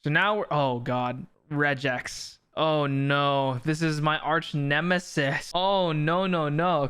So now we're, oh God, regex. Oh no, this is my arch nemesis. Oh no, no, no.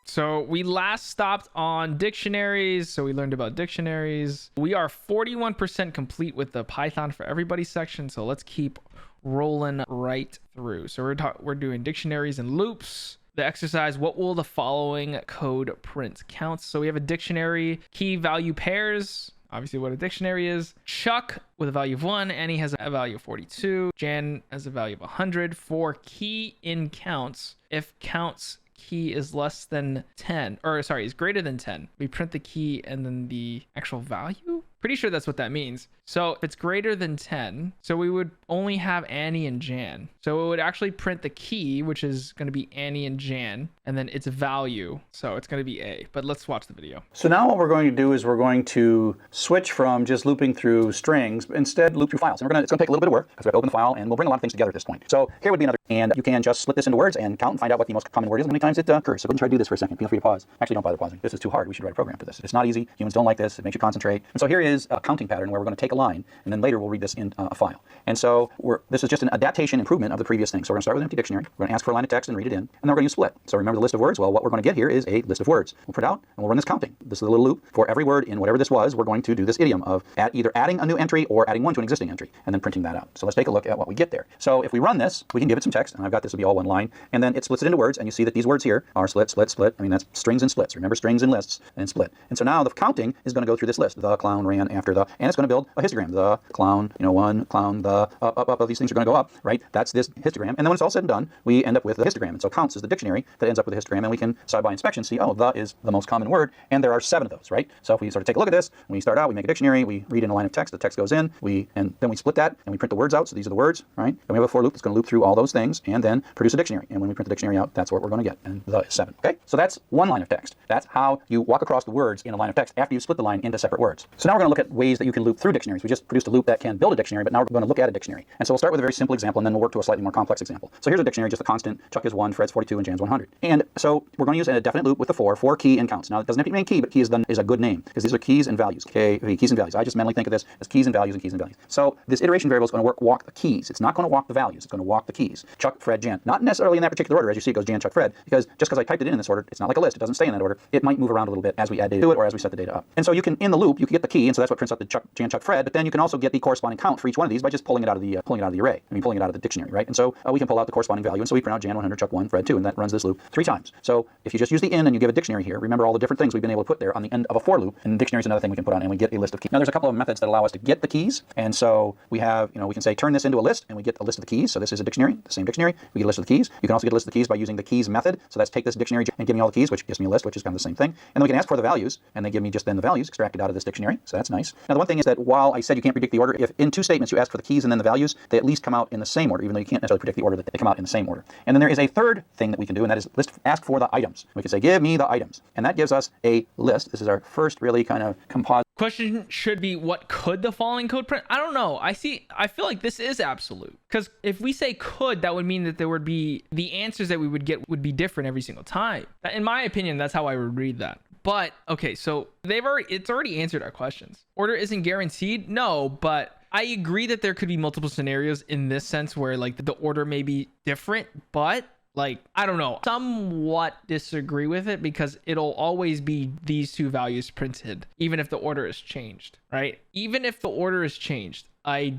So we last stopped on dictionaries. So we learned about dictionaries. We are 41% complete with the Python for Everybody section. So let's keep rolling right through. So we're doing dictionaries and loops. The exercise, what will the following code print? Counts. So we have a dictionary, key value pairs. Obviously what a dictionary is. Chuck with a value of 1. Annie has a value of 42. Jan has a value of 100. For key in counts, if counts key is less than 10, or sorry, is greater than 10, we print the key and then the actual value. Pretty sure that's what that means. So if it's greater than 10, so we would only have Annie and Jan. So it would actually print the key, which is going to be Annie and Jan, and then its value. So it's going to be A, but let's watch the video. So now what we're going to do is we're going to switch from just looping through strings, but instead loop through files. And it's going to take a little bit of work because we have to open the file and we'll bring a lot of things together at this point. So here would be another, and you can just split this into words and count and find out what the most common word is and how many times it occurs. So go and try to do this for a second. Feel free to pause. Actually, don't bother pausing. This is too hard. We should write a program for this. It's not easy. Humans don't like this. It makes you concentrate. And so here is a counting pattern where we're going to take a line and then later we'll read this in a file. And so this is just an adaptation improvement of the previous thing. So we're going to start with an empty dictionary. We're going to ask for a line of text and read it in. And then we're going to use split. So remember the list of words? Well, what we're going to get here is a list of words. We'll print out and we'll run this counting. This is a little loop. For every word in whatever this was, we're going to do this idiom of either adding a new entry or adding one to an existing entry and then printing that out. So let's take a look at what we get there. So if we run this, we can give it some text, and I've got this will be all one line, and then it splits it into words, and you see that these words here are split, split, split. I mean, that's strings and splits. Remember strings and lists and split. And so now the counting is going to go through this list. The clown ran after the, and it's going to build a histogram. The clown, one clown, the up, these things are going to go up, right? That's this histogram. And then when it's all said and done, we end up with the histogram. And so counts is the dictionary that ends up with a histogram, and we can side by inspection see, oh, the is the most common word, and there are 7 of those, right? So if we sort of take a look at this, when we start out, we make a dictionary, we read in a line of text, the text goes in, and then we split that, and we print the words out, so these are the words, right? And we have a for loop that's going to loop through all those things, and then produce a dictionary. And when we print the dictionary out, that's what we're going to get, and the is 7, okay? So that's one line of text. That's how you walk across the words in a line of text after you split the line into separate words. So now we're going to look at ways that you can loop through dictionaries. We just produced a loop that can build a dictionary, but now we're going to look at a dictionary. And so we'll start with a very simple example, and then we'll work to a slightly more complex example. So here's a dictionary, just a constant. Chuck is 1, Fred's 42, and Jan's 100. And so we're going to use a definite loop with the for key and counts. Now it doesn't have to be key, but key is a good name because these are keys and values. Okay, keys and values. I just mentally think of this as keys and values and keys and values. So this iteration variable is going to walk the keys. It's not going to walk the values. It's going to walk the keys. Chuck, Fred, Jan. Not necessarily in that particular order. As you see, it goes Jan, Chuck, Fred, because just because I typed it in this order, it's not like a list. It doesn't stay in that order. It might move around a little bit as we add data to it or as we set the data up. And so you can, in the loop, you can get the key, and so that's what prints out the Chuck, Jan, Chuck, Fred. But then you can also get the corresponding count for each one of these by just pulling it out of the array. I mean, pulling it out of the dictionary, right? And so we can pull out the corresponding value, and so we print out Jan 100, Chuck 1, Fred 2, and that runs this loop 3 times. So if you just use the in and you give a dictionary here, remember all the different things we've been able to put there on the end of a for loop, and the dictionary is another thing we can put on, and we get a list of keys. Now there's a couple of methods that allow us to get the keys, and so we have, we can say turn this into a list, and we get a list of the keys. So this is a dictionary, the same dictionary. We get a list of the keys. You can also get a list of the keys by using the keys method. So that's take this dictionary and give me all the keys, which gives me a list, which is kind of the same thing. And then we can ask for the values, and they give me just then the values extracted out of this dictionary. So that's nice. Now the one thing is that while I said you can't predict the order, if in 2 statements you ask for the keys and then the values, they at least come out in the same order, even though you can't necessarily predict the order, that they come out in the same order. And then there is a third thing that we can do, and that is ask for the items. We can say give me the items, and that gives us a list. This is our first really kind of composite. Question should be, what could the following code print? I don't know. I feel like this is absolute, because if we say could, that would mean that there would be, the answers that we would get would be different every single time. In my opinion, that's how I would read that. But okay, so it's already answered our questions. Order isn't guaranteed. No, but I agree that there could be multiple scenarios in this sense where like the order may be different, but like, I don't know, somewhat disagree with it because it'll always be these 2 values printed, even if the order is changed, right? Even if the order is changed, I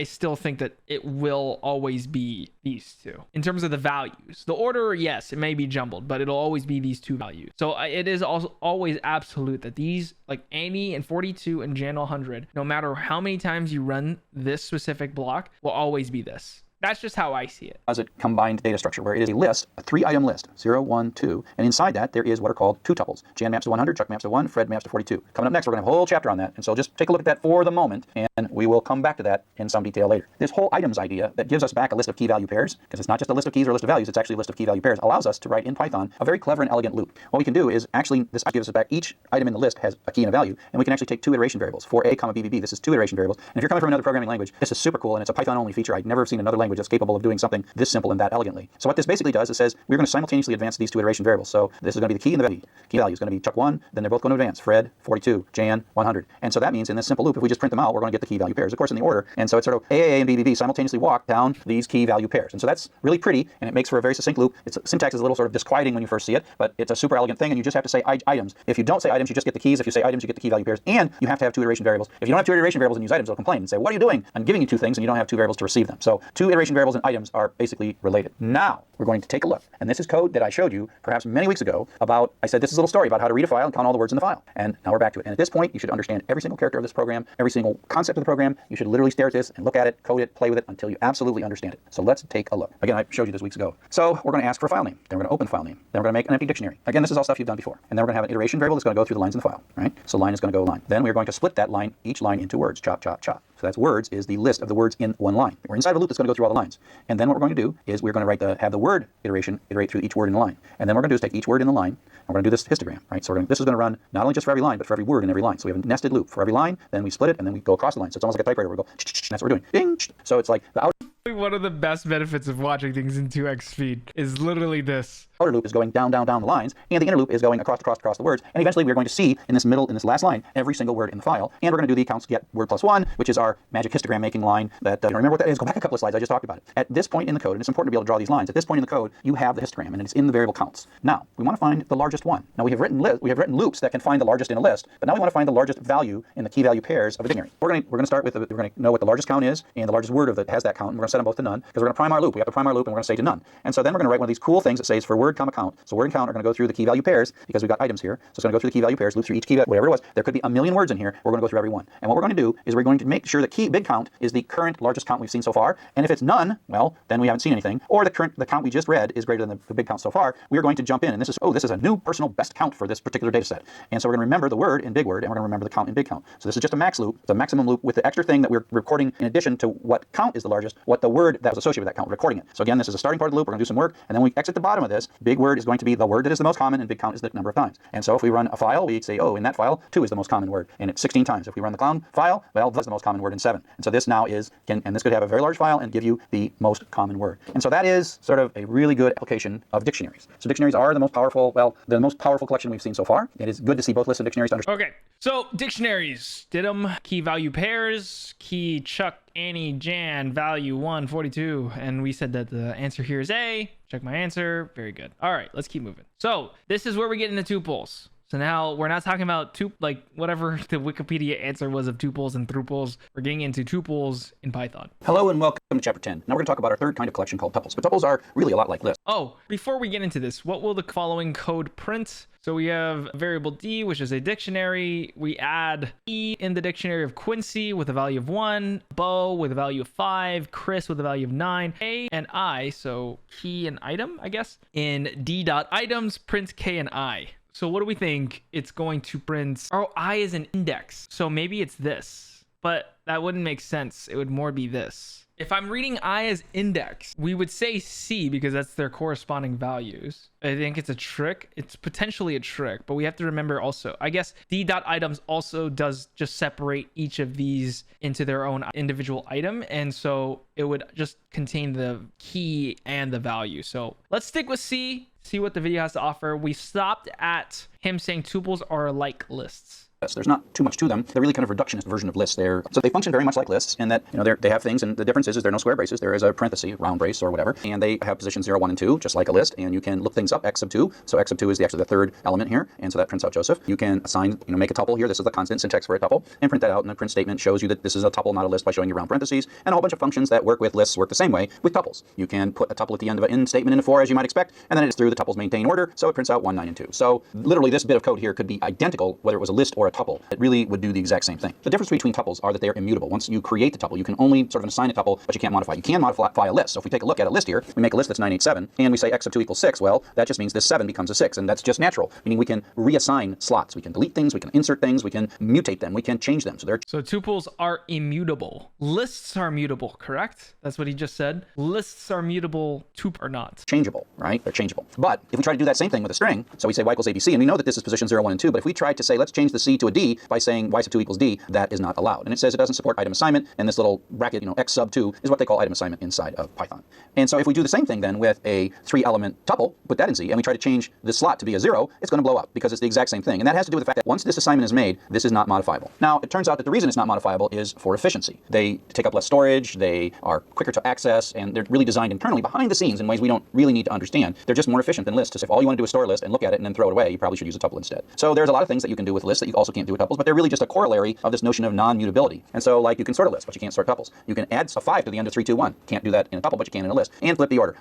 still think that it will always be these 2. In terms of the values, the order, yes, it may be jumbled, but it'll always be these 2 values. So it is also always absolute that these, like Annie and 42 and Jan 100, no matter how many times you run this specific block, will always be this. That's just how I see it. As a combined data structure where it is a list, a 3-item list, 0, 1, 2, and inside that there is what are called 2 tuples. Jan maps to 100, Chuck maps to 1, Fred maps to 42. Coming up next, we're going to have a whole chapter on that, and so just take a look at that for the moment, and we will come back to that in some detail later. This whole items idea that gives us back a list of key value pairs, because it's not just a list of keys or a list of values, it's actually a list of key value pairs, allows us to write in Python a very clever and elegant loop. What we can do is actually, this gives us back each item in the list has a key and a value, and we can actually take 2 iteration variables. For a, BBB, this is 2 iteration variables, and if you're coming from another programming language, this is super cool, and it's a Python-only feature. I've never seen another language language that's capable of doing something this simple and that elegantly. So what this basically does, it says we're going to simultaneously advance these two iteration variables. So this is going to be the key and the key value is going to be Chuck 1, then they're both going to advance. Fred, 42, Jan, 100. And so that means in this simple loop, if we just print them out, we're going to get the key value pairs, of course, in the order. And so it's sort of AAA and BBB simultaneously walk down these key value pairs. And so that's really pretty, and it makes for a very succinct loop. Its syntax is a little sort of disquieting when you first see it, but it's a super elegant thing, and you just have to say items. If you don't say items, you just get the keys. If you say items, you get the key value pairs, and you have to have two iteration variables. If you don't have two iteration variables and use items, they'll complain and say, what are you doing? I'm giving you two things, and you don't have two variables to receive them. So two iteration variables and items are basically related. Now, we're going to take a look. And this is code that I showed you perhaps many weeks ago about, I said this is a little story about how to read a file and count all the words in the file. And now we're back to it. And at this point, you should understand every single character of this program, every single concept of the program. You should literally stare at this and look at it, code it, play with it until you absolutely understand it. So let's take a look. Again, I showed you this weeks ago. So we're going to ask for a file name. Then we're going to open the file name. Then we're going to make an empty dictionary. Again, this is all stuff you've done before. And then we're going to have an iteration variable that's going to go through the lines in the file, right? So line is going to go line. Then we're going to split that line, each line into words, chop, chop, chop. So that's words is the list of the words in one line. We're inside of a loop that's going to go through all the lines. And then what we're going to do is we're going to have the word iteration iterate through each word in the line. And then what we're going to do is take each word in the line, and we're going to do this histogram, right? So this is going to run not only just for every line, but for every word in every line. So we have a nested loop for every line, then we split it, and then we go across the line. So it's almost like a typewriter where we go, and that's what we're doing. Ding. So it's like the outer One of the best benefits of watching things in 2x speed is literally this. outer loop is going down the lines, and the inner loop is going across the words. And eventually we're going to see in this last line, every single word in the file. And we're going to do the counts get word plus one, which is our magic histogram making line that, remember what that is? Go back a couple of slides, I just talked about it. At this point in the code, and it's important to be able to draw these lines, at this point in the code, you have the histogram, and it's in the variable counts. Now, we want to find the largest one. Now, we have written loops that can find the largest in a list, but now we want to find the largest value in the key value pairs of a dictionary. We're going to start with, we're going to know what the largest count is, and the largest word of it has that count, and we're going to set them both to none, because we're going to prime our loop. We have to prime our loop, and we're going to say to none. And so then we're going to write one of these cool things that says for word, comma, count. So word and count are going to go through the key value pairs, because we've got items here. So it's going to go through the key value pairs, loop through each key, whatever it was. There could be a million words in here. We're going to go through every one. And what we're going to do is we're going to make sure that big count is the current largest count we've seen so far. And if it's none, well, then we haven't seen anything. Or the count we just read is greater than the big count so far. We are going to jump in, and this is a new personal best count for this particular data set. And so we're going to remember the word in big word, and we're going to remember the count in big count. So this is just a max loop. It's a maximum loop with the extra thing that we're recording in addition to what count is the largest, what the word that was associated with that count, we're recording it. So again, this is a starting part of the loop. We're going to do some work, and then when we exit the bottom of this, big word is going to be the word that is the most common, and big count is the number of times. And so if we run a file, we say, oh, in that file, 2 is the most common word, and it's 16 times. If we run the clown file, well, that's the most common word in 7. And so this now is, and this could have a very large file and give you the most common word. And so that is sort of a really good application of dictionaries. So dictionaries are the most powerful, the most powerful collection we've seen so far. It is good to see both lists of dictionaries to understand. Okay, so dictionaries, did them, key value pairs, key Chuck, Annie, Jan, value 142, and we said that the answer here is A. Check my answer. Very good. All right, let's keep moving. So this is where we get into tuples. So now we're not talking about whatever the Wikipedia answer was of tuples and thruples. We're getting into tuples in Python. Hello and welcome to chapter 10. Now we're going to talk about our third kind of collection called tuples. But tuples are really a lot like lists. Oh, before we get into this, what will the following code print? So we have variable D, which is a dictionary. We add E in the dictionary of Quincy with a value of 1, Bo with a value of 5, Chris with a value of 9, A and I, so key and item, I guess, in D.items prints K and I. So what do we think it's going to print? Oh, I is an index. So maybe it's this, but that wouldn't make sense. It would more be this. If I'm reading I as index, we would say C because that's their corresponding values. I think it's a trick. It's potentially a trick, but we have to remember also, I guess D.items also does just separate each of these into their own individual item. And so it would just contain the key and the value. So let's stick with C, see what the video has to offer. We stopped at him saying tuples are like lists. There's not too much to them. They're really kind of reductionist version of lists. So they function very much like lists in that, they have things, and the difference is there are no square braces. There is a parenthesis, round brace or whatever, and they have positions 0, 1, and 2, just like a list, and you can look things up, x sub 2. So x sub 2 is actually the third element here, and so that prints out Joseph. You can assign, make a tuple here. This is the constant syntax for a tuple, and print that out, and the print statement shows you that this is a tuple, not a list, by showing you round parentheses, and a whole bunch of functions that work with lists work the same way with tuples. You can put a tuple at the end of an in statement in a for, as you might expect, and then it's through the tuples maintain order, so it prints out 1, 9, and 2. So literally this bit of code here could be identical whether it was a list or a tuple. It really would do the exact same thing. The difference between tuples are that they are immutable. Once you create the tuple, you can only sort of assign a tuple, but you can't modify. You can modify a list. So if we take a look at a list here, we make a list that's 987, and we say x sub 2 equals 6. Well, that just means this 7 becomes a 6, and that's just natural. Meaning we can reassign slots. We can delete things, we can insert things, we can mutate them, we can change them. So tuples are immutable. Lists are mutable, correct? That's what he just said. Lists are mutable, tuple are not. Changeable, right? They're changeable. But if we try to do that same thing with a string, so we say y equals abc, and we know that this is position 0, 1, and 2, but if we try to say, let's change the c C to a D by saying y sub 2 equals D, that is not allowed. And it says it doesn't support item assignment, and this little bracket, x sub 2 is what they call item assignment inside of Python. And so if we do the same thing then with a 3-element tuple, put that in Z, and we try to change this slot to be a 0, it's going to blow up because it's the exact same thing. And that has to do with the fact that once this assignment is made, this is not modifiable. Now, it turns out that the reason it's not modifiable is for efficiency. They take up less storage, they are quicker to access, and they're really designed internally behind the scenes in ways we don't really need to understand. They're just more efficient than lists. If all you want to do is store a list and look at it and then throw it away, you probably should use a tuple instead. So there's a lot of things that you can do with lists that you also can't do with tuples, but they're really just a corollary of this notion of non-mutability. And so like you can sort a list, but you can't sort tuples. You can add a 5 to the end of 3, 2, 1. Can't do that in a tuple, but you can in a list. And flip the order. ...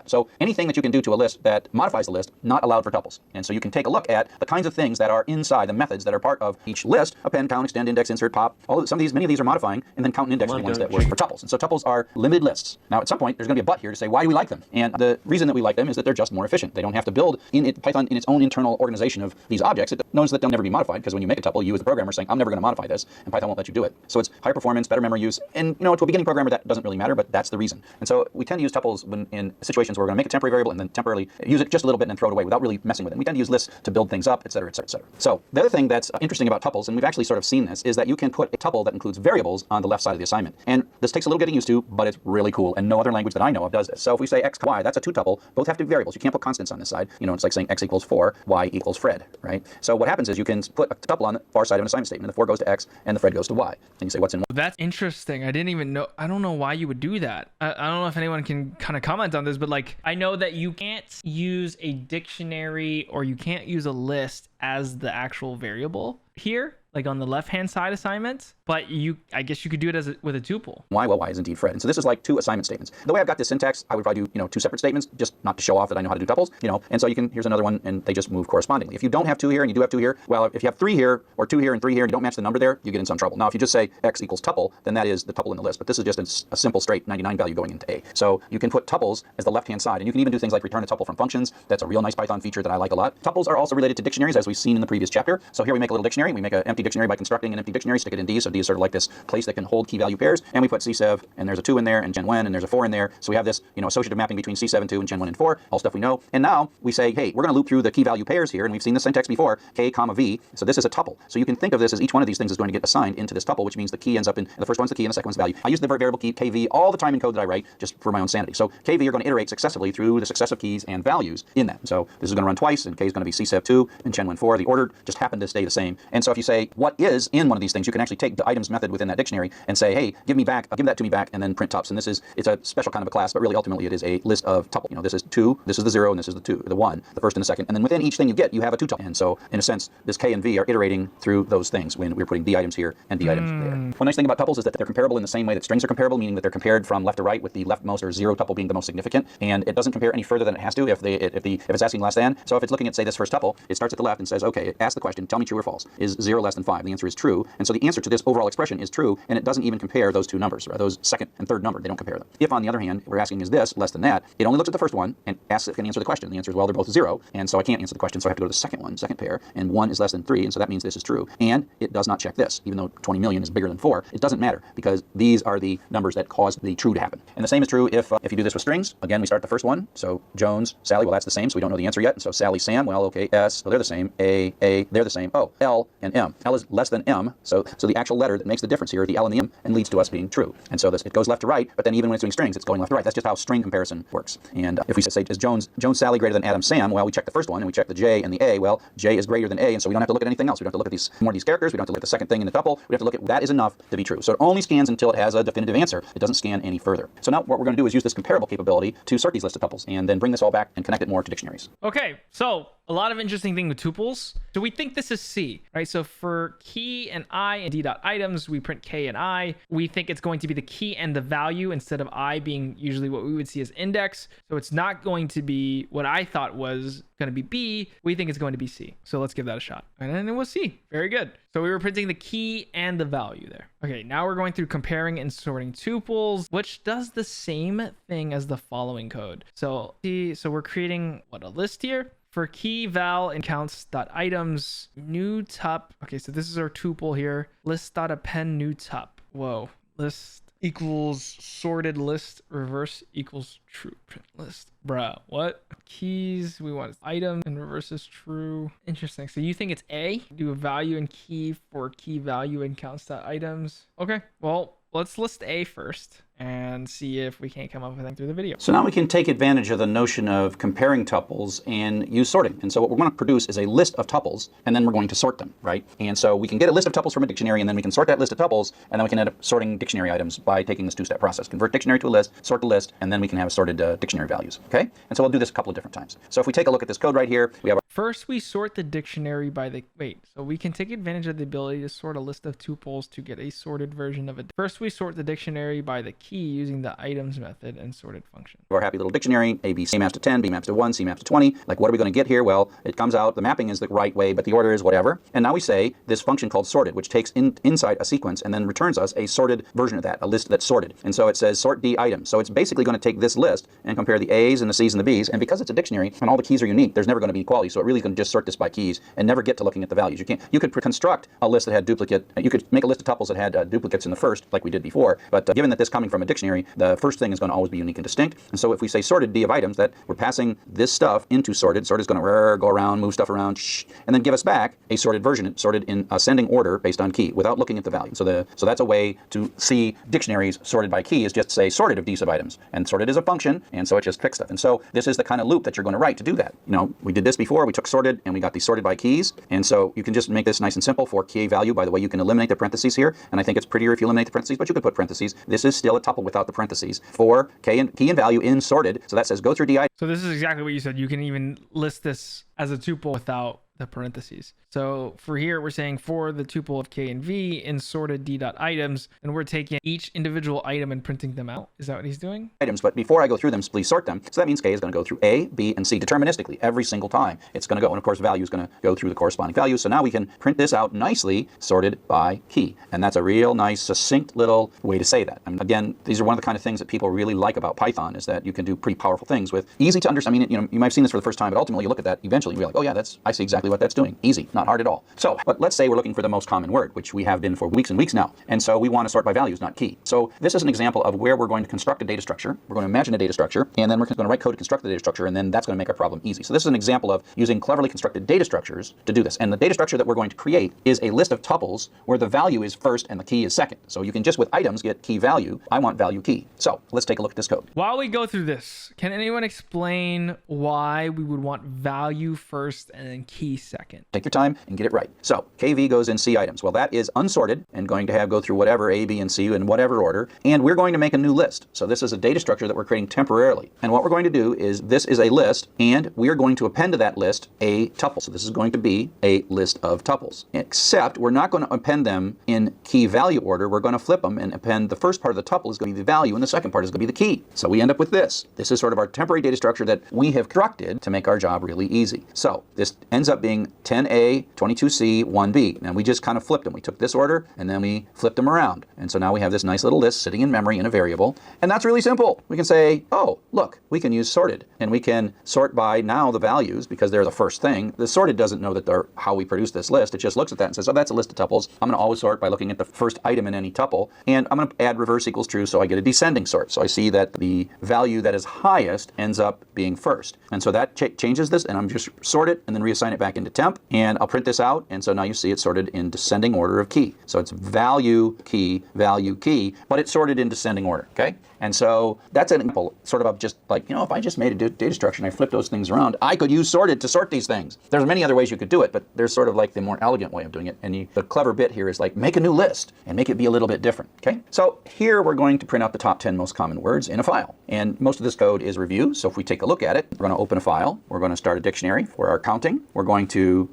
So anything that you can do to a list that modifies the list, not allowed for tuples. And so you can take a look at the kinds of things that are inside the methods that are part of each list: append, count, extend, index, insert, pop. Many of these are modifying, and then count and index are the ones that work for tuples. And so tuples are limited lists. Now at some point there's going to be a but here to say why do we like them? And the reason that we like them is that they're just more efficient. They don't have to build Python in its own internal organization of these objects. It knows that they'll never be modified, because when you make a tuple, you as the programmer are saying, I'm never going to modify this, and Python won't let you do it. So it's higher performance, better memory use, and to a beginning programmer that doesn't really matter, but that's the reason. And so we tend to use tuples when in situations where we're going to make a temporary variable and then temporarily use it just a little bit and then throw it away without really messing with it. We tend to use lists to build things up, et cetera, et cetera, et cetera. So the other thing that's interesting about tuples, and we've actually sort of seen this, is that you can put a tuple that includes variables on the left side of the assignment. And this takes a little getting used to, but it's really cool, and no other language that I know of does this. So if we say x, y, that's a 2-tuple. Both have to be variables. You can't put constants on this side. It's like saying x equals 4, y equals Fred, right? So what happens is you can put a tuple on the far side of an assignment statement, and the 4 goes to x, and the Fred goes to y. And you say, what's in y? That's interesting. I didn't even know. I don't know why you would do that. I don't know if anyone can kind of comment on this, but like, I know that you can't use a dictionary or you can't use a list as the actual variable here, like on the left-hand side assignments, but I guess you could do it with a tuple. Y, well, y is indeed Fred. And so this is like 2 assignment statements. The way I've got this syntax, I would probably do, 2 separate statements, just not to show off that I know how to do tuples, and so here's another one, and they just move correspondingly. If you don't have 2 here and you do have 2 here, well, if you have 3 here or 2 here and 3 here and you don't match the number there, you get in some trouble. Now, if you just say x equals tuple, then that is the tuple in the list, but this is just a simple straight 99 value going into A. So you can put tuples as the left-hand side, and you can even do things like return a tuple from functions. That's a real nice Python feature that I like a lot. Tuples are also related to dictionaries, as we've seen in the previous chapter. So here we make a little dictionary. We make an empty dictionary by constructing an empty dictionary, stick it in D. So D is sort of like this place that can hold key value pairs. And we put C7, and there's a 2 in there, and gen1, and there's a 4 in there. So we have this, associative mapping between C7, 2, and gen1 and 4, all stuff we know. And now we say, hey, we're going to loop through the key value pairs here, and we've seen the syntax before, K, comma, V. So this is a tuple. So you can think of this as each one of these things is going to get assigned into this tuple, which means the key ends up in, the first one's the key and the second one's the value. I use the variable key KV all the time in code that I write, just for my own sanity. So KV, you're going to iterate successively through the successive keys and values in that. So this is going to run twice, and K is going to be C7, 2, and gen1, 4. The order just happened to stay the same. And so if you say what is in one of these things, you can actually take the items method within that dictionary and say, hey, give that to me back, and then print tups. And it's a special kind of a class, but really ultimately it is a list of tuple. This is 2, this is the 0, and this is the 1, the first and the second. And then within each thing you get, you have a 2 tuple. And so in a sense, this K and V are iterating through those things when we're putting D items here and D items there. One nice thing about tuples is that they're comparable in the same way that strings are comparable, meaning that they're compared from left to right, with the leftmost or 0 tuple being the most significant. And it doesn't compare any further than it has to if it's asking less than. So if it's looking at, say, this first tuple, it starts at the left and says, okay, ask the question, tell me true or false. Is 0 less than 5? The answer is true. And so the answer to this overall expression is true, and it doesn't even compare those 2 numbers, or those second and third number. They don't compare them. If, on the other hand, we're asking is this less than that, it only looks at the first one and asks if it can answer the question. The answer is, well, they're both 0, and so I can't answer the question, so I have to go to the second one, second pair, and 1 is less than 3, and so that means this is true. And it does not check this, even though 20 million is bigger than 4. It doesn't matter, because these are the numbers that cause the true to happen. And the same is true if you do this with strings. Again, we start the first one, so Jones, Sally, well, that's the same, so we don't know the answer yet. And so Sally, Sam, well, okay, S, so they're the same. A, they're the same. Oh, L and M. L is less than M, so the actual letter that makes the difference here, the L and the M, and leads to us being true. And so it goes left to right, but then even when it's doing strings, it's going left to right. That's just how string comparison works. And if we say, is Jones Sally greater than Adam Sam? Well, we check the first one, and we check the J and the A. Well, J is greater than A, and so we don't have to look at anything else. We don't have to look at more of these characters. We don't have to look at the second thing in the tuple. We have to look at that is enough to be true. So it only scans until it has a definitive answer. It doesn't scan any further. So now what we're going to do is use this comparable capability to sort these lists of tuples, and then bring this all back and connect it more to dictionaries. Okay, so a lot of interesting thing with tuples. So we think this is C, right? So for key and I and d.items, we print K and I. We think it's going to be the key and the value instead of I being usually what we would see as index. So it's not going to be what I thought was going to be B. We think it's going to be C. So let's give that a shot. And then it was C. Very good. So we were printing the key and the value there. Okay, now we're going through comparing and sorting tuples, which does the same thing as the following code. So we're creating a list here. For key, val, and counts.items, new tup. Okay, so this is our tuple here. List.append new tup. Whoa. List equals sorted list reverse equals true print list. Bruh, what? Keys, we want item and reverse is true. Interesting. So you think it's A? Do a value and key for key value and counts.items. Okay, well, let's list A first and see if we can't come up with anything through the video. So now we can take advantage of the notion of comparing tuples and use sorting. And so what we're going to produce is a list of tuples, and then we're going to sort them, right? And so we can get a list of tuples from a dictionary, and then we can sort that list of tuples, and then we can end up sorting dictionary items by taking this two-step process. Convert dictionary to a list, sort the list, and then we can have sorted dictionary values, okay? And so we'll do this a couple of different times. So if we take a look at this code right here, we have First, we sort the dictionary by the... Wait, so we can take advantage of the ability to sort a list of tuples to get a sorted version of it. First, we sort the dictionary by the key using the items method and sorted function. our happy little dictionary, A, B, C maps to 10, B maps to 1, C maps to 20. Like, what are we going to get here? Well, it comes out, the mapping is the right way, but the order is whatever. And now we say this function called sorted, which takes inside a sequence and then returns us a sorted version of that, a list that's sorted. And so it says sort D items. So it's basically going to take this list and compare the A's and the C's and the B's. And because it's a dictionary and all the keys are unique, there's never going to be equality. So it really is going to just sort this by keys and never get to looking at the values. You could construct a list that had duplicate, you could make a list of tuples that had duplicates in the first, like we did before. But given that this coming from a dictionary, the first thing is going to always be unique and distinct. And so if we say sorted D of items, that we're passing this stuff into sorted. Sorted is going to go around, move stuff around, and then give us back a sorted version, sorted in ascending order based on key, without looking at the value. So that's a way to see dictionaries sorted by key, is just say sorted of D sub items. And sorted is a function, and so it just picks stuff. And so this is the kind of loop that you're going to write to do that. You know, we did this before. We took sorted, and we got these sorted by keys. And so you can just make this nice and simple for key value. By the way, you can eliminate the parentheses here, and I think it's prettier if you eliminate the parentheses, but you could put parentheses. This is still a tuple without the parentheses for key and value in sorted. So that says go through DI. So this is exactly what you said. You can even list this as a tuple without the parentheses. So for here, we're saying for the tuple of K and V in sorted D.items, and we're taking each individual item and printing them out. Is that what he's doing? Items, but before I go through them, please sort them. So that means K is going to go through A, B, and C deterministically every single time. It's going to go, and of course value is going to go through the corresponding values. So now we can print this out nicely, sorted by key. And that's a real nice, succinct little way to say that. I mean, again, these are one of the kind of things that people really like about Python, is that you can do pretty powerful things with easy to understand. I mean, you might have seen this for the first time, but ultimately you look at that, eventually you're like, oh yeah, I see exactly what that's doing. Easy, not hard at all. So, but let's say we're looking for the most common word, which we have been for weeks and weeks now. And so we want to sort by values, not key. So this is an example of where we're going to construct a data structure. We're going to imagine a data structure, and then we're going to write code to construct the data structure, and then that's going to make our problem easy. So this is an example of using cleverly constructed data structures to do this. And the data structure that we're going to create is a list of tuples where the value is first and the key is second. So you can just with items get key value. I want value key. So let's take a look at this code. While we go through this, can anyone explain why we would want value first and then key second? Take your time and get it right. So KV goes in C items. Well, that is unsorted and going to go through whatever A, B, and C in whatever order. And we're going to make a new list. So this is a data structure that we're creating temporarily. And what we're going to do is this is a list, and we're going to append to that list a tuple. So this is going to be a list of tuples. Except we're not going to append them in key value order. We're going to flip them and append the first part of the tuple is going to be the value, and the second part is going to be the key. So we end up with this. This is sort of our temporary data structure that we have constructed to make our job really easy. So this ends up being 10A, 22C, 1B. And we just kind of flipped them. We took this order and then we flipped them around. And so now we have this nice little list sitting in memory in a variable. And that's really simple. We can say, oh, look, we can use sorted. And we can sort by now the values because they're the first thing. The sorted doesn't know that they're how we produce this list. It just looks at that and says, oh, that's a list of tuples. I'm going to always sort by looking at the first item in any tuple. And I'm going to add reverse equals true so I get a descending sort. So I see that the value that is highest ends up being first. And so that changes this, and I'm just sort it and then reassign it back into temp. And I'll print this out. And so now you see it's sorted in descending order of key. So it's value, key, but it's sorted in descending order, okay? And so that's an example, sort of just like, if I just made a data structure and I flipped those things around, I could use sorted to sort these things. There's many other ways you could do it, but there's sort of like the more elegant way of doing it. And the clever bit here is like, make a new list and make it be a little bit different, okay? So here we're going to print out the top 10 most common words in a file. And most of this code is review. So if we take a look at it, we're going to open a file. We're going to start a dictionary for our counting. We're going to,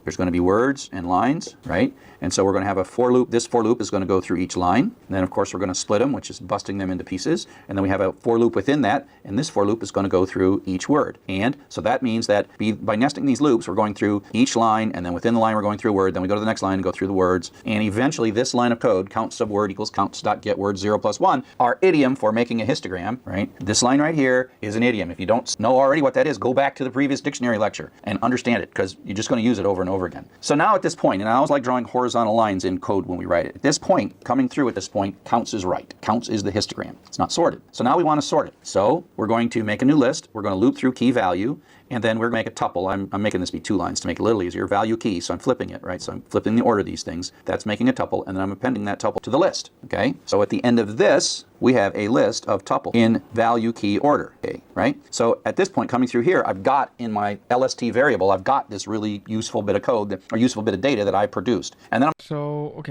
there's going to be words and lines, right? And so we're going to have a for loop. This for loop is going to go through each line. And then, of course, we're going to split them, which is busting them into pieces. And then we have a for loop within that. And this for loop is going to go through each word. And so that means that by nesting these loops, we're going through each line. And then within the line, we're going through a word. Then we go to the next line and go through the words. And eventually, this line of code, count subword equals counts.getWord 0 plus 1, our idiom for making a histogram, right? This line right here is an idiom. If you don't know already what that is, go back to the previous dictionary lecture and understand it, because you're just going to use it over and over again. So now at this point, and I always like drawing horizontal horizontal lines in code when we write it. At this point, coming through at this point, counts is right. Counts is the histogram. It's not sorted. So now we want to sort it. So we're going to make a new list. We're going to loop through key value, and then we're going to make a tuple. I'm making this be 2 lines to make it a little easier. Value key, so I'm flipping it, right? So I'm flipping the order of these things. That's making a tuple, and then I'm appending that tuple to the list, okay? So at the end of this, we have a list of tuple in value key order, okay, right? So at this point, coming through here, I've got in my LST variable, I've got this really useful bit of code or useful bit of data that I produced. And then so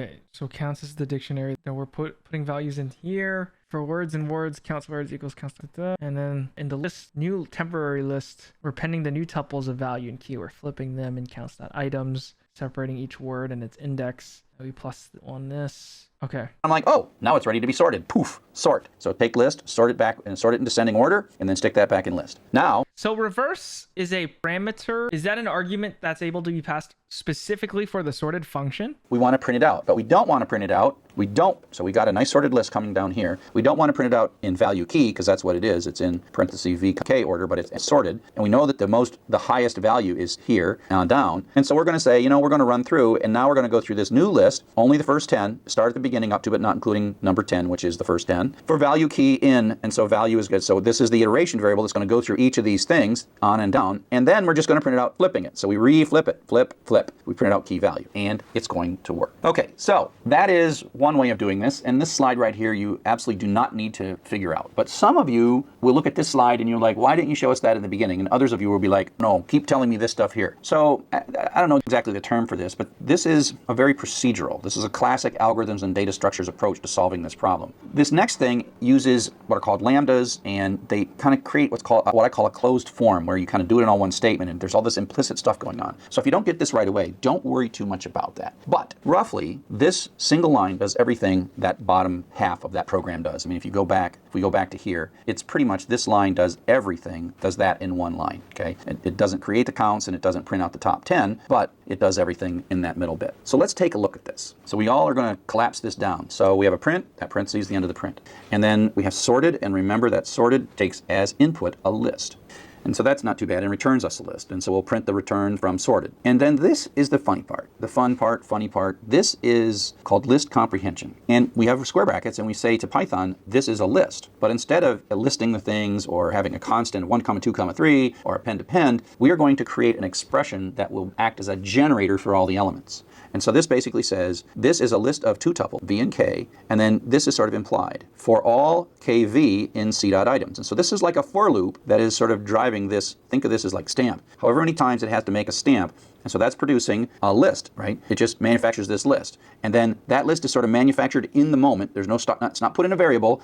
counts as the dictionary. Then we're putting values in here. For words and words, counts words equals counts. And then in the list, new temporary list, we're appending the new tuples of value and key. We're flipping them in counts.items, separating each word and its index. We plus on this. Okay. I'm like, oh, now it's ready to be sorted. Poof, sort. So take list, sort it back, and sort it in descending order, and then stick that back in list. Now. So reverse is a parameter. Is that an argument that's able to be passed specifically for the sorted function? We want to print it out, but we don't want to print it out. We don't. So we got a nice sorted list coming down here. We don't want to print it out in value key because that's what it is. It's in parentheses VK order, but it's sorted. And we know that the highest value is here on down. And so we're going to say, we're going to run through, and now we're going to go through this new list, only the first 10, start at the beginning up to but not including number 10, which is the first 10, for value key in, and so value is good. So this is the iteration variable that's going to go through each of these things on and down, and then we're just going to print it out flipping it. So we re-flip it, flip, flip. We print out key value, and it's going to work. Okay, so that is one way of doing this, and this slide right here you absolutely do not need to figure out. But some of you will look at this slide and you're like, why didn't you show us that in the beginning? And others of you will be like, no, keep telling me this stuff here. So I don't know exactly the term for this, but this is a very procedural. This is a classic algorithms and data structures approach to solving this problem. This next thing uses what are called lambdas, and they kind of create what I call a closed form, where you kind of do it in all one statement, and there's all this implicit stuff going on. So if you don't get this right away, don't worry too much about that. But roughly, this single line does everything that bottom half of that program does. I mean, if we go back to here, it's pretty much this line does everything, does that in one line, okay? It doesn't create the counts and it doesn't print out the top 10, but it does everything in that middle bit. So let's take a look at this. So we all are going to collapse this down. So we have a print, that parentheses is the end of the print. And then we have sorted, and remember that sorted takes as input a list. And so that's not too bad and returns us a list. And so we'll print the return from sorted. And then this is the funny part. The fun part, funny part. This is called list comprehension. And we have square brackets and we say to Python, this is a list. But instead of listing the things or having a constant 1, 2, 3 or append, we are going to create an expression that will act as a generator for all the elements. And so this basically says, this is a list of 2 tuples, v and k, and then this is sort of implied, for all kv in c.items. And so this is like a for loop that is sort of driving this. Think of this as like stamp. However many times it has to make a stamp, and so that's producing a list, right? It just manufactures this list. And then that list is sort of manufactured in the moment. There's no stock, it's not put in a variable.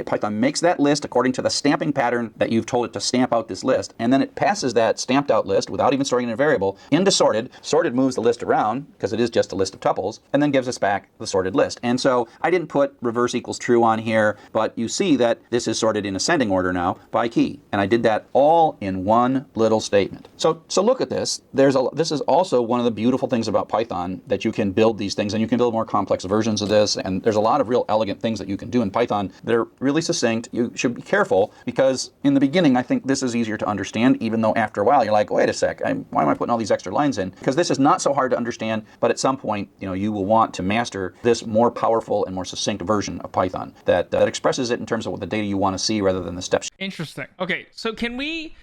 Python makes that list according to the stamping pattern that you've told it to stamp out this list. And then it passes that stamped out list without even storing it in a variable into sorted. Sorted moves the list around because it is just a list of tuples, and then gives us back the sorted list. And so I didn't put reverse equals true on here, but you see that this is sorted in ascending order now by key. And I did that all in one little statement. So look at this. This is also one of the beautiful things about Python, that you can build these things and you can build more complex versions of this. And there's a lot of real elegant things that you can do in Python. They're really succinct. You should be careful because in the beginning, I think this is easier to understand, even though after a while you're like, wait a sec, why am I putting all these extra lines in? Because this is not so hard to understand, but at some point, you will want to master this more powerful and more succinct version of Python that expresses it in terms of what the data you want to see rather than the steps. Interesting. Okay, so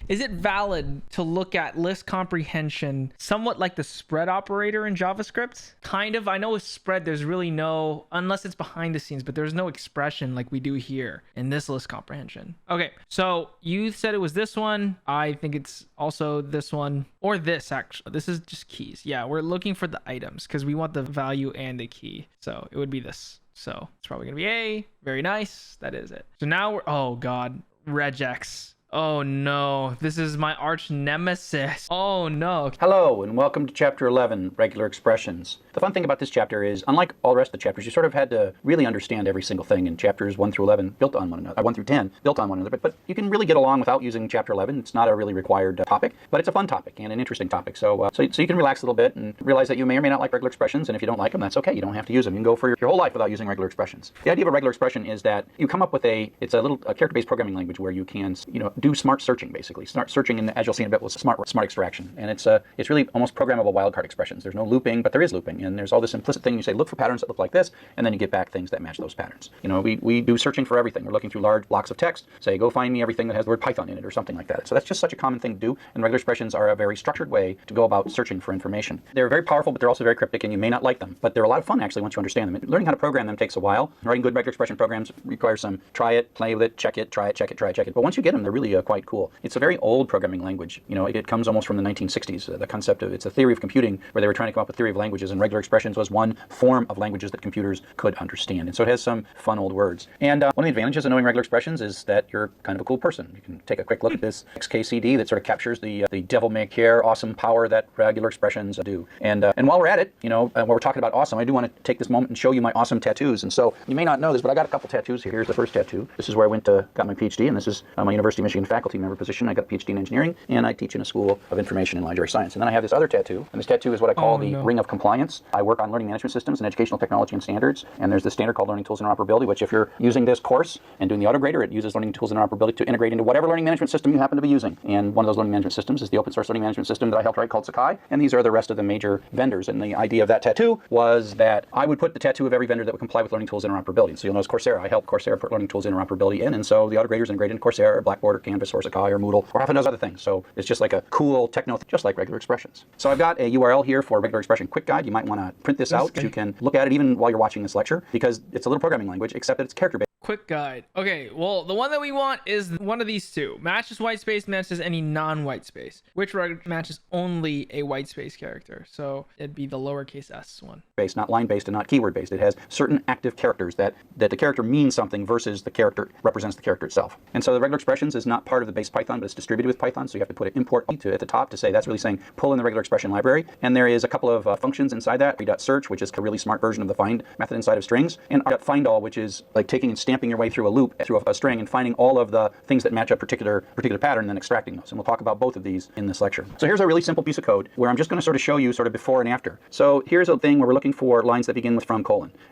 is it valid to look at list comprehension somewhat like the spread operator in JavaScript? Kind of. I know with spread, there's really no, unless it's behind the scenes, but there's no expression like we do here in this list comprehension. Okay, so you said it was this one. I think it's also this one, or this actually. This is just keys. Yeah, we're looking for the items because we want the value and the key. So it would be this. So it's probably going to be A. Very nice. That is it. So now oh God, regex. Oh no, this is my arch nemesis. Oh no. Hello and welcome to chapter 11, regular expressions. The fun thing about this chapter is, unlike all the rest of the chapters, you sort of had to really understand every single thing in chapters 1 through 11 built on one another, 1 through 10 built on one another, but you can really get along without using chapter 11. It's not a really required topic, but it's a fun topic and an interesting topic. So you can relax a little bit and realize that you may or may not like regular expressions, and if you don't like them, that's okay. You don't have to use them. You can go for your whole life without using regular expressions. The idea of a regular expression is that you come up with it's a character-based programming language where you can, do smart searching, basically. Smart searching, and as you'll see in a bit, was smart extraction. And it's really almost programmable wildcard expressions. There's no looping, but there is looping. And there's all this implicit thing. You say, look for patterns that look like this, and then you get back things that match those patterns. You know, we do searching for everything. We're looking through large blocks of text, say, go find me everything that has the word Python in it or something like that. So that's just such a common thing to do. And regular expressions are a very structured way to go about searching for information. They're very powerful, but they're also very cryptic, and you may not like them. But they're a lot of fun, actually, once you understand them. Learning how to program them takes a while. Writing good regular expression programs requires some try it, play with it, check it, try it, check it, try it, check it. But once you get them, they're really quite cool. It's a very old programming language. You know, it comes almost from the 1960s. The concept of it's a theory of computing where they were trying to come up with theory of languages, and regular expressions was one form of languages that computers could understand. And so it has some fun old words. And one of the advantages of knowing regular expressions is that you're kind of a cool person. You can take a quick look at this XKCD that sort of captures the devil may care awesome power that regular expressions do. And while we're at it, you know, while we're talking about awesome, I do want to take this moment and show you my awesome tattoos. And so you may not know this, but I got a couple tattoos here. Here's the first tattoo. This is where I got my PhD, and this is my University of Michigan faculty member position. I got a PhD in engineering, and I teach in a school of information and library science. And then I have this other tattoo, and this tattoo is what I call the Ring of Compliance. I work on learning management systems and educational technology and standards, and there's this standard called Learning Tools Interoperability, which if you're using this course and doing the autograder, it uses Learning Tools Interoperability to integrate into whatever learning management system you happen to be using. And one of those learning management systems is the open source learning management system that I helped write called Sakai, and these are the rest of the major vendors. And the idea of that tattoo was that I would put the tattoo of every vendor that would comply with Learning Tools Interoperability. So you'll notice Coursera. I helped Coursera put Learning Tools Interoperability in, and so the autograders integrate into Coursera or Blackboard or Canvas or Sakai or Moodle or half a dozen other things. So it's just like a cool techno, just like regular expressions. So I've got a URL here for regular expression quick guide. You might want to print this out so you can look at it even while you're watching this lecture, because it's a little programming language, except that it's character-based. Quick guide. Okay, well, the one that we want is one of these two. Matches white space, matches any non-white space, which matches only a white space character. So it'd be the lowercase s one. Based, not line-based and not keyword-based. It has certain active characters that the character means something versus the character represents the character itself. And so the regular expressions is not part of the base Python, but it's distributed with Python. So you have to put an import at the top to say that's really saying pull in the regular expression library. And there is a couple of functions inside that. .search, which is a really smart version of the find method inside of strings, and .findAll, which is like taking and stamping your way through a loop, through a string, and finding all of the things that match a particular pattern and then extracting those. And we'll talk about both of these in this lecture. So here's a really simple piece of code where I'm just going to sort of show you sort of before and after. So here's a thing where we're looking for lines that begin with from :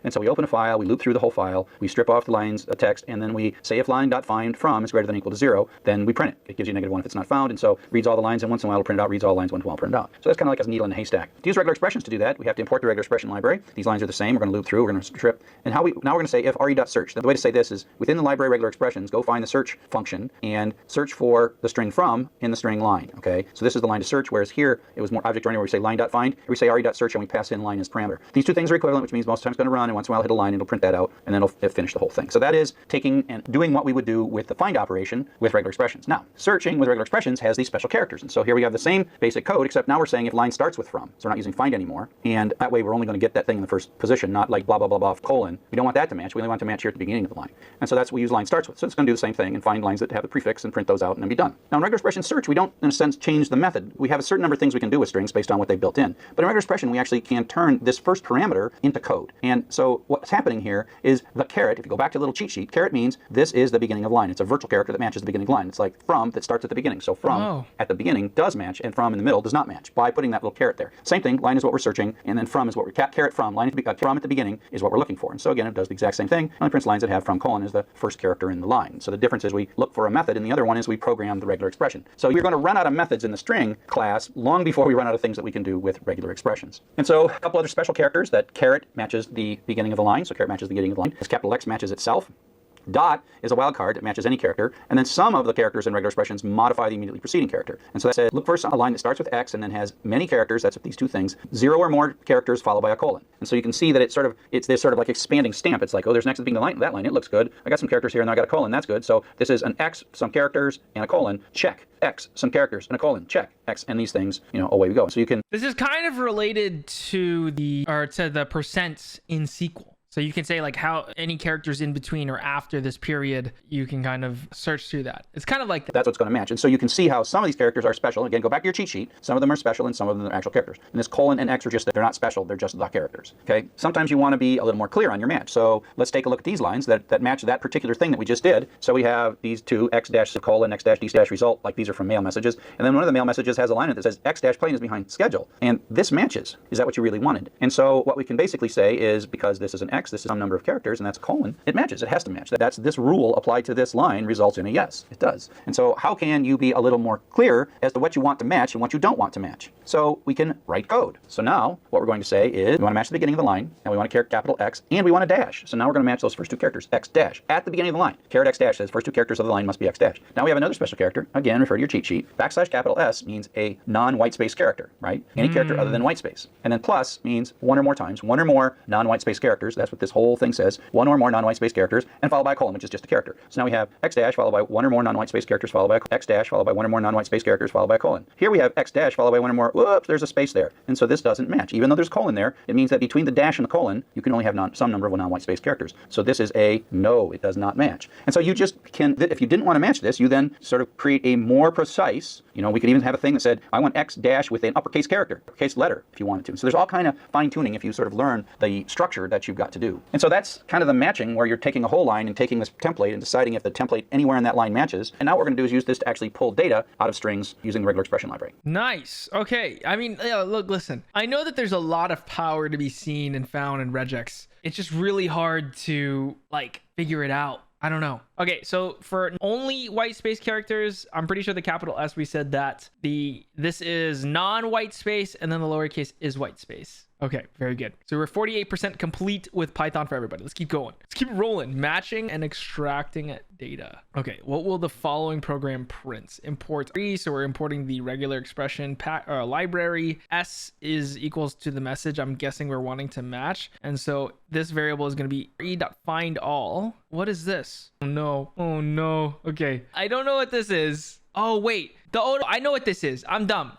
and so we open a file, we loop through the whole file, we strip off the lines of text, and then we say if line.find from is greater than or equal to 0, then we print it. It gives you -1 if it's not found, and so reads all the lines, and once in a while it'll print it out, reads all the lines once in a while, print it out. So that's kind of like a needle in a haystack. To use regular expressions to do that, we have to import the regular expression library. These lines are the same. We're going to loop through, we're going to strip, and now we're going to say if re.search. The way to say this is within the library regular expressions, go find the search function and search for the string from in the string line. Okay, so this is the line to search, whereas here it was more object-oriented where we say line.find, here we say re.search, and we pass in line as parameter. These two things are equivalent, which means most times it's going to run, and once in a while hit a line, it'll print that out, and then it'll finish the whole thing. So that is taking and doing what we would do with the find operation with regular expressions. Now, searching with regular expressions has these special characters, and so here we have the same basic code, except now we're saying if line starts with from, so we're not using find anymore, and that way we're only going to get that thing in the first position, not like blah blah blah blah colon. We don't want that to match. We only want it to match here at the beginning of the line, and so that's what we use line starts with. So it's going to do the same thing and find lines that have the prefix and print those out and then be done. Now in regular expression search, we don't in a sense change the method. We have a certain number of things we can do with strings based on what they built in, but in regular expression we actually can turn this first parameter into code. And so what's happening here is the caret. If you go back to the little cheat sheet, caret means this is the beginning of line. It's a virtual character that matches the beginning of line. It's like from that starts at the beginning. So from at the beginning does match, and from in the middle does not match by putting that little caret there. Same thing, line is what we're searching, and then from is what we're caret from. Line from at the beginning is what we're looking for. And so again, it does the exact same thing. Only prints lines that have from colon as the first character in the line. So the difference is we look for a method, and the other one is we program the regular expression. So you're going to run out of methods in the string class long before we run out of things that we can do with regular expressions. And so a couple other special characters that caret matches the beginning of the line. So caret matches the beginning of the line. As capital X matches itself. Dot is a wildcard that matches any character, and then some of the characters in regular expressions modify the immediately preceding character. And so that says, look for a line that starts with X and then has many characters, that's these two things, 0 or more characters followed by a colon. And so you can see that it's this sort of like expanding stamp. It's like, oh, there's an X at the beginning of that line, it looks good. I got some characters here and I got a colon, that's good. So this is an X, some characters, and a colon, check. X, some characters, and a colon, check. X, and these things, away we go. So you can... This is kind of related to the percents in SQL. So you can say like how any characters in between or after this period, you can kind of search through that. It's kind of like that. That's what's going to match. And so you can see how some of these characters are special. Again, go back to your cheat sheet. Some of them are special and some of them are actual characters. And this colon and X are just, they're not special. They're just the characters. Okay. Sometimes you want to be a little more clear on your match. So let's take a look at these lines that match that particular thing that we just did. So we have these two X dash colon, X dash D dash result, like these are from mail messages. And then one of the mail messages has a line that says X dash plane is behind schedule. And this matches. Is that what you really wanted? And so what we can basically say is because this is an X x, this is some number of characters, and that's a colon, it matches. It has to match. That's this rule applied to this line results in a yes. It does. And so how can you be a little more clear as to what you want to match and what you don't want to match? So we can write code. So now what we're going to say is we want to match the beginning of the line, and we want a capital X, and we want a dash. So now we're going to match those first two characters, X dash, at the beginning of the line. Caret X dash says first two characters of the line must be X dash. Now we have another special character. Again, refer to your cheat sheet. Backslash capital S means a non-white space character, right? Any character other than white space. And then plus means one or more times, one or more non-white space characters. That's what this whole thing says. One or more non-white space characters, and followed by a colon, which is just a character. So now we have X dash followed by one or more non-white space characters followed by X dash followed by one or more non-white space characters followed by a colon. Here we have X dash followed by one or more, whoops, there's a space there. And so this doesn't match. Even though there's a colon there, it means that between the dash and the colon, you can only have some number of non-white space characters. So this is a no, it does not match. And so you just can, if you didn't want to match this, you then sort of create a more precise, we could even have a thing that said, I want X dash with an uppercase character, uppercase letter, if you wanted to. So there's all kind of fine tuning if you sort of learn the structure that you've got to do. And so that's kind of the matching where you're taking a whole line and taking this template and deciding if the template anywhere in that line matches. And now what we're going to do is use this to actually pull data out of strings using the regular expression library. Nice. Okay. I mean, look, listen, I know that there's a lot of power to be seen and found in regex. It's just really hard to figure it out. I don't know. Okay, so for only white space characters, I'm pretty sure the capital S, we said that this is non-white space, and then the lowercase is white space. Okay, very good. So we're 48% complete with Python for everybody. Let's keep going. Let's keep rolling. Matching and extracting data. Okay, what will the following program print? Import 3, so we're importing the regular expression library. S is equals to the message I'm guessing we're wanting to match. And so this variable is going to be e.findAll. What is this? Oh no. Oh no. Okay. I don't know what this is. Oh, wait. I know what this is. I'm dumb.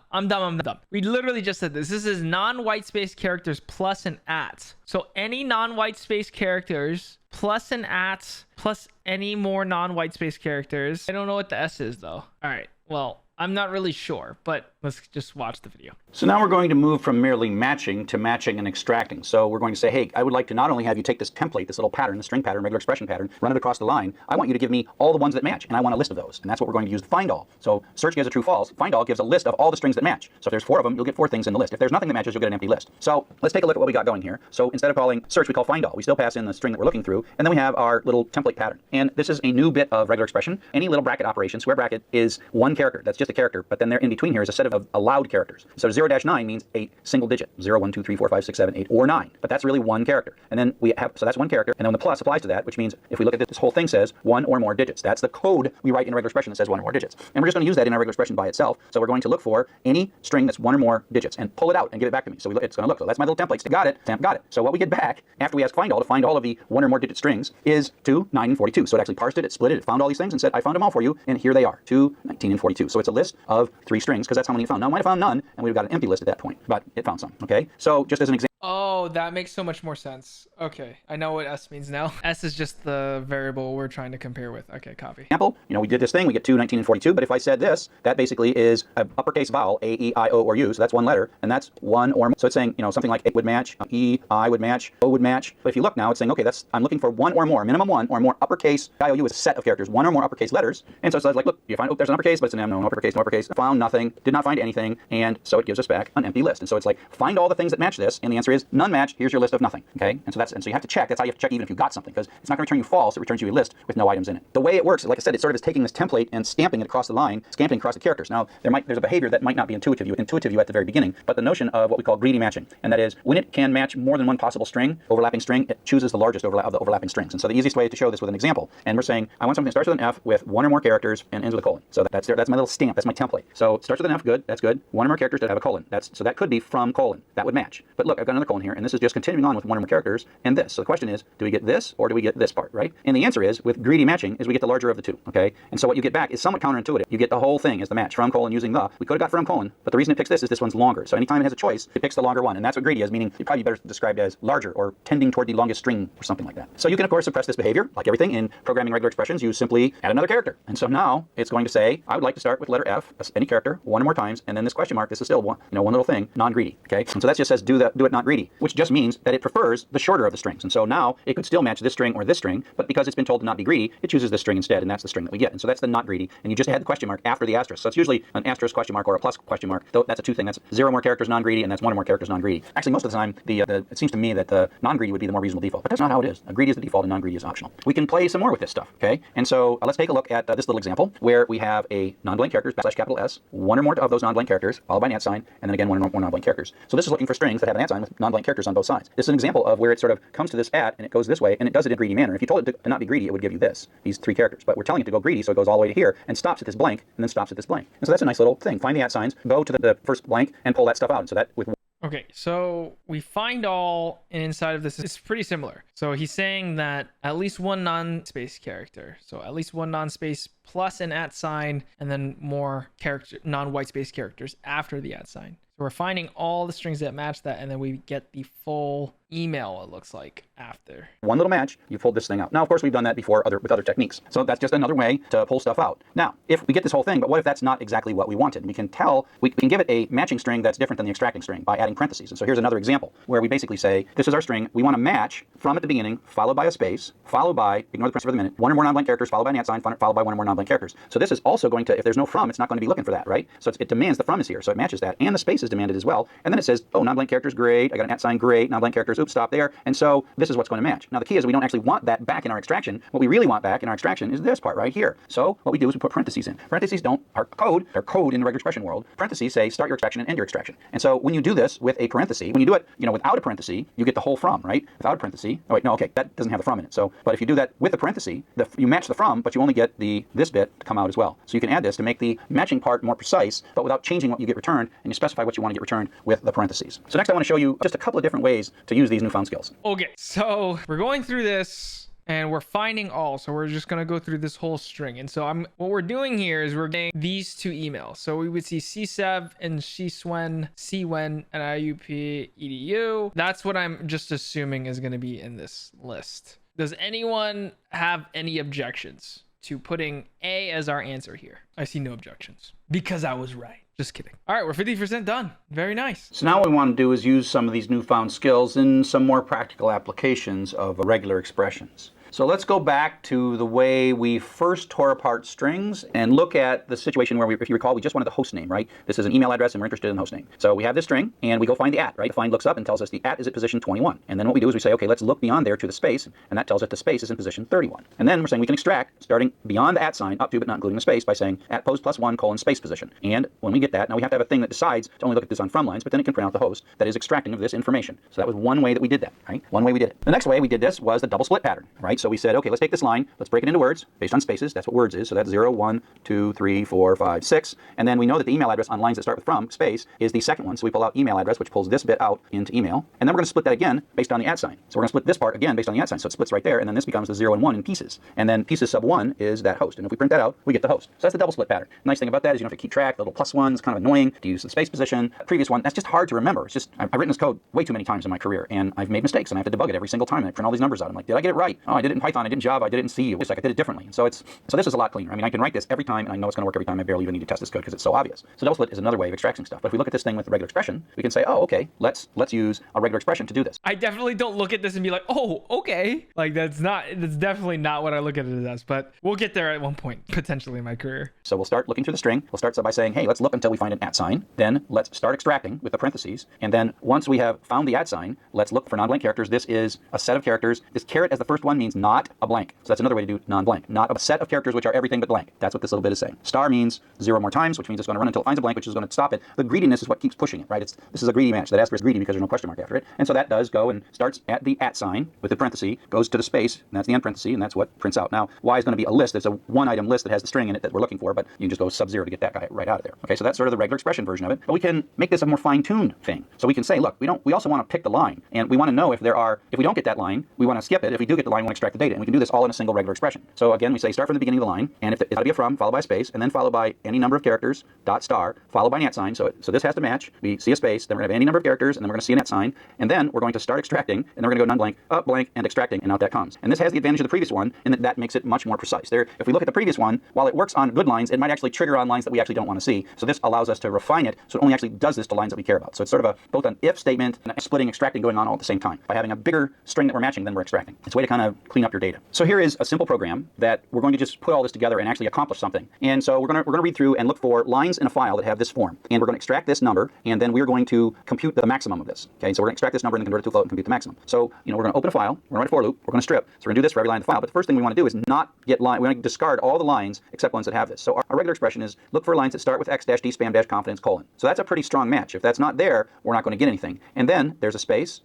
We literally just said this. This is non-white space characters plus an at. So any non-white space characters plus an at plus any more non-white space characters. I don't know what the S is, though. All right. Well, I'm not really sure, but let's just watch the video. So now we're going to move from merely matching to matching and extracting. So we're going to say, hey, I would like to not only have you take this template, this little pattern, the string pattern, regular expression pattern, run it across the line. I want you to give me all the ones that match, and I want a list of those. And that's what we're going to use find all. So search gives a true false. Find all gives a list of all the strings that match. So if there's 4 of them, you'll get 4 things in the list. If there's nothing that matches, you'll get an empty list. So let's take a look at what we got going here. So instead of calling search, we call find all. We still pass in the string that we're looking through, and then we have our little template pattern. And this is a new bit of regular expression. Any little bracket operation, square bracket, is one character. That's just a character, but then there in between here is a set of allowed characters. So 0-9 means a single digit, 0, 1, 2, 3, 4, 5, 6, 7, 8, or 9. But that's really one character. And then we have, so that's one character. And then the plus applies to that, which means if we look at this whole thing says 1 or more digits. That's the code we write in a regular expression that says 1 or more digits. And we're just going to use that in our regular expression by itself. So we're going to look for any string that's 1 or more digits and pull it out and give it back to me. So it's going to look. So that's my little template. So got it. Got it. So what we get back after we ask find all to find all of the 1 or more digit strings is 2, 9, and 42. So it actually parsed it, it split it, it found all these things and said, I found them all for you. And here they are, 2, 19, and 42. So it's a list of 3 strings because that's how many it found. Now, it might have found none, and we've got an empty list at that point, but it found some, okay? So just as an example. Oh, that makes so much more sense. Okay, I know what S means now. S is just the variable we're trying to compare with. Okay, copy. Example, we did this thing, we get 2, 19, and 42, but if I said this, that basically is an uppercase vowel, A, E, I, O, or U, so that's one letter, and that's 1 or more. So it's saying, something like A would match, E, I would match, O would match. But if you look now, it's saying, okay, I'm looking for 1 or more, minimum 1 or more uppercase, I, O, U is a set of characters, 1 or more uppercase letters. And so it says, like, look, you find, there's an uppercase, but it's an M, no uppercase, no uppercase. Found nothing, did not find anything, and so it gives us back an empty list. And so it's like, find all the things that match this, and the answer is none match, here's your list of nothing, okay? And so you have to check, that's how you have to check even if you got something, because it's not going to return you false, it returns you a list with no items in it. The way it works, like I said, it sort of is taking this template and stamping it across the line, stamping across the characters. Now, there's a behavior that might not be intuitive to you at the very beginning, but the notion of what we call greedy matching, and that is when it can match more than one possible overlapping string, it chooses the largest of the overlapping strings. And so the easiest way is to show this with an example. And we're saying, I want something that starts with an F with 1 or more characters and ends with a colon. So that's my little stamp, that's my template. So it starts with an F, good, that's good. 1 or more characters that have a colon. So that could be from colon. That would match. But look, I've got another colon here, and this is just continuing on with 1 or more characters and this. So the question is, do we get this or do we get this part, right? And the answer is, with greedy matching, is we get the larger of the two, okay? And so what you get back is somewhat counterintuitive. You get the whole thing as the match, from colon using the. We could have got from colon, but the reason it picks this is this one's longer. So anytime it has a choice, it picks the longer one. And that's what greedy is, meaning it'd probably be better described as larger or tending toward the longest string or something like that. So you can, of course, suppress this behavior. Like everything in programming regular expressions, you simply add another character. And so now it's going to say, I would like to start with letter F, any character, 1 or more times, and then this question mark, this is still one little thing, non-greedy, okay? And so that just says do it not greedy. greedy, which just means that it prefers the shorter of the strings. And so now it could still match this string or this string, but because it's been told to not be greedy, it chooses this string instead, and that's the string that we get. And so that's the not greedy, and you just add the question mark after the asterisk. So it's usually an asterisk question mark or a plus question mark. Though that's a two thing. That's 0 more characters non-greedy, and that's 1 or more characters non-greedy. Actually, most of the time, it seems to me that the non-greedy would be the more reasonable default, but that's not how it is. Greedy is the default, and non-greedy is optional. We can play some more with this stuff, okay? And so let's take a look at this little example where we have a non-blank characters \S, 1 or more of those non-blank characters, followed by an @ sign, and then again 1 or more non-blank characters. So this is looking for strings that have an @ sign with non-blank characters on both sides. This is an example of where it sort of comes to this @ and it goes this way, and it does it in a greedy manner. If you told it to not be greedy, it would give you these 3 characters. But we're telling it to go greedy, so it goes all the way to here and stops at this blank, and then stops at this blank. And so that's a nice little thing. Find the @ signs, go to the first blank, and pull that stuff out. And so that with Okay, so we find all, and inside of this is pretty similar. So he's saying that at least 1 non-space character. So at least 1 non-space plus an @ sign, and then more non-white space characters after the @ sign. So we're finding all the strings that match that, and then we get the full email, it looks like, after. One little match, you pulled this thing out. Now, of course, we've done that before with other techniques. So that's just another way to pull stuff out. Now, if we get this whole thing, but what if that's not exactly what we wanted? We can give it a matching string that's different than the extracting string by adding parentheses. And so here's another example where we basically say, this is our string. We want to match from at the beginning, followed by a space, followed by, ignore the parentheses for the minute, 1 or more non-blank characters, followed by an @ sign, followed by 1 or more non-blank characters. So this is also going to, if there's no from, it's not going to be looking for that, right? So it demands the from is here. So it matches that, and the space is demanded as well. And then it says, oh, non-blank characters, great. I got an @ sign, great. Non-blank characters, oops, stop there. And so this is what's going to match. Now the key is we don't actually want that back in our extraction. What we really want back in our extraction is this part right here. So what we do is we put parentheses in. Parentheses are code in the regular expression world. Parentheses say start your extraction and end your extraction. And so when you do this with a parenthesis, when you do it, without a parenthesis, you get the whole from, right? Without a parenthesis, oh wait, no, okay, that doesn't have the from in it. So, but if you do that with a parenthesis, you match the from, but you only get this bit to come out as well. So you can add this to make the matching part more precise, but without changing what you get returned, and you specify what you want to get returned with the parentheses. So next I want to show you just a couple of different ways to use these newfound skills. Okay, so we're going through this and we're finding all. So we're just going to go through this whole string. And so what we're doing here is we're getting these 2 emails. So we would see CSEV and CSWEN, CWEN, and IUP EDU. That's what I'm just assuming is going to be in this list. Does anyone have any objections to putting A as our answer here? I see no objections because I was right. Just kidding. All right, we're 50% done. Very nice. So now what we want to do is use some of these newfound skills in some more practical applications of regular expressions. So let's go back to the way we first tore apart strings and look at the situation where if you recall, we just wanted the host name, right? This is an email address and we're interested in the host name. So we have this string and we go find the @, right? The find looks up and tells us the @ is at position 21. And then what we do is we say, okay, let's look beyond there to the space, and that tells us the space is in position 31. And then we're saying we can extract starting beyond the @ sign up to, but not including the space, by saying @pose +1 : space position. And when we get that, now we have to have a thing that decides to only look at this on from lines, but then it can print out the host that is extracting of this information. So that was one way that we did that, right? One way we did it. The next way we did this was the double split pattern, right? So we said, okay, let's take this line, let's break it into words based on spaces. That's what words is. So that's 0, 1, 2, 3, 4, 5, 6. And then we know that the email address on lines that start with from space is the second one. So we pull out email address, which pulls this bit out into email. And then we're going to split that again based on the @ sign. So we're going to split this part again based on the @ sign. So it splits right there. And then this becomes the 0 and 1 in pieces. And then pieces sub 1 is that host. And if we print that out, we get the host. So that's the double split pattern. The nice thing about that is you don't have to keep track. The little +1 is kind of annoying to use the space position. The previous one, that's just hard to remember. It's just, I've written this code way too many times in my career, and I've made mistakes, and I have to debug it every single time. And I print all these numbers out. I'm like, did I get it right? Oh, I did it in Python. I did it in Java. I did it in C. It's like I did it differently. So this is a lot cleaner. I mean, I can write this every time, and I know it's going to work every time. I barely even need to test this code because it's so obvious. So double split is another way of extracting stuff. But if we look at this thing with the regular expression, we can say, oh, okay, let's use a regular expression to do this. I definitely don't look at this and be like, oh, okay. Like that's definitely not what I look at it as, but we'll get there at one point, potentially in my career. So we'll start looking through the string. We'll start by saying, hey, let's look until we find an @ sign. Then let's start extracting with the parentheses. And then once we have found the @ sign, let's look for non-blank characters. This is a set of characters. This caret as the first one means not a blank. So that's another way to do non-blank. Not a set of characters which are everything but blank. That's what this little bit is saying. Star means 0 more times, which means it's going to run until it finds a blank, which is going to stop it. The greediness is what keeps pushing it, right? This is a greedy match. That asterisk is greedy because there's no question mark after it. And so that does go and starts at the @ sign with the parenthesis, goes to the space, and that's the end parenthesis, and that's what prints out. Now, Y is going to be a list. It's a one-item list that has the string in it that we're looking for, but you can just go sub-0 to get that guy right out of there. Okay, so that's sort of the regular expression version of it. But we can make this a more fine-tuned thing. So we can say, look, we also want to pick the line, and we want to know if we don't get that line, we want to skip it. If we do get the line, we want to extract the data. And we can do this all in a single regular expression. So again, we say start from the beginning of the line, and if it's got to be a from, followed by a space, and then followed by any number of characters, dot star, followed by an @ sign. So this has to match. We see a space, then we're going to have any number of characters, and then we're going to see an @ sign, and then we're going to start extracting, and then we're going to go non-blank, up blank, and extracting, and out that comes. And this has the advantage of the previous one, in that makes it much more precise. There, if we look at the previous one, while it works on good lines, it might actually trigger on lines that we actually don't want to see. So this allows us to refine it, so it only actually does this to lines that we care about. So it's sort of both an if statement and a splitting, extracting going on all at the same time by having a bigger string that we're matching than we're extracting. It's a way to kind of clean up your data. So here is a simple program that we're going to just put all this together and actually accomplish something. And so we're going to read through and look for lines in a file that have this form. And we're going to extract this number, and then we're going to compute the maximum of this. Okay, so we're going to extract this number and then convert it to a float and compute the maximum. So, we're going to open a file, we're going to write a for loop, we're going to strip. So we're going to do this for every line of the file. But the first thing we want to do is not get line. We want to discard all the lines except ones that have this. So our regular expression is look for lines that start with x-d spam confidence : So that's a pretty strong match. If that's not there, we're not going to get anything. And then there's a space,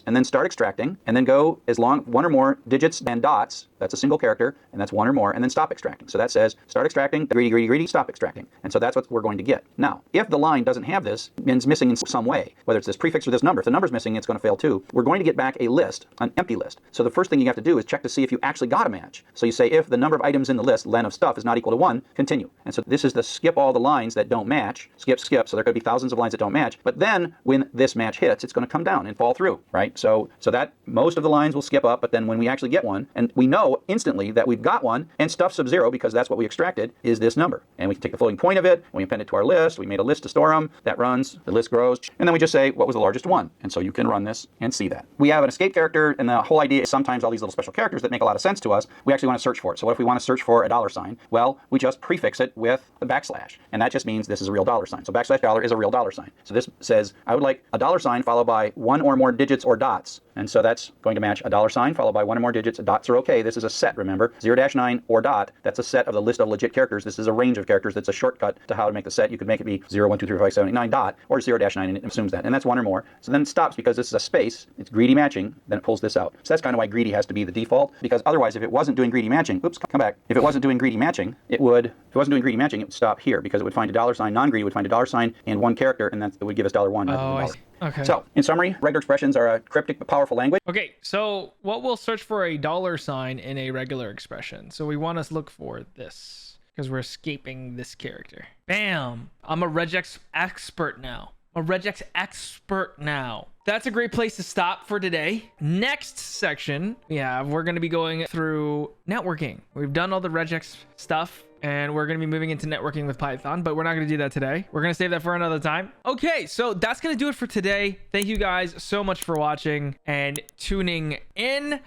and then start extracting, and then go as long one or more digits and dots. That's a single character, and that's one or more, and then stop extracting. So that says start extracting, greedy, stop extracting. And so that's what we're going to get. Now, if the line doesn't have this, and it's missing in some way, whether it's this prefix or this number, if the number's missing, it's going to fail too. We're going to get back a list, an empty list. So the first thing you have to do is check to see if you actually got a match. So you say if the number of items in the list, len of stuff, is not equal to 1, continue. And so this is the skip all the lines that don't match, skip. So there could be thousands of lines that don't match. But then when this match hits, it's going to come down and fall through, right? So that most of the lines will skip up, but then when we actually get one, and we know instantly that we've got one, and stuff sub 0, because that's what we extracted, is this number. And we can take the floating point of it, and we append it to our list. We made a list to store them. That runs, the list grows, and then we just say what was the largest one. And so you can run this and see that. We have an escape character, and the whole idea is sometimes all these little special characters that make a lot of sense to us, we actually want to search for it. So what if we want to search for a $sign? Well, we just prefix it with a backslash, and that just means this is a real $sign. So $$ is a real $sign. So this says I would like a $sign followed by one or more digits or dots. And so that's going to match a $sign followed by one or more digits. Dots are okay. This is a set, remember. 0-9 or dot, that's a set of the list of legit characters. This is a range of characters. That's a shortcut to how to make the set. You could make it be 0, 1, 2, 3, 4, 5, 7, 8, 9 dot, or 0-9, and it assumes that. And that's one or more. So then it stops because this is a space. It's greedy matching. Then it pulls this out. So that's kind of why greedy has to be the default, because otherwise if it wasn't doing greedy matching, oops, come back. If it wasn't doing greedy matching, it would stop here, because it would find a $sign. Non-greedy would find a $sign and one character, and that would give us $1. Oh, I see. Okay. So, in summary, regular expressions are a cryptic but powerful language. Okay, so what we'll search for a $sign in a regular expression. So we want to look for this because we're escaping this character. Bam! I'm a regex expert now. That's a great place to stop for today. Next section, we're going to be going through networking. We've done all the regex stuff, and we're going to be moving into networking with Python, but we're not going to do that today. We're going to save that for another time. Okay, so that's going to do it for today. Thank you guys so much for watching and tuning in.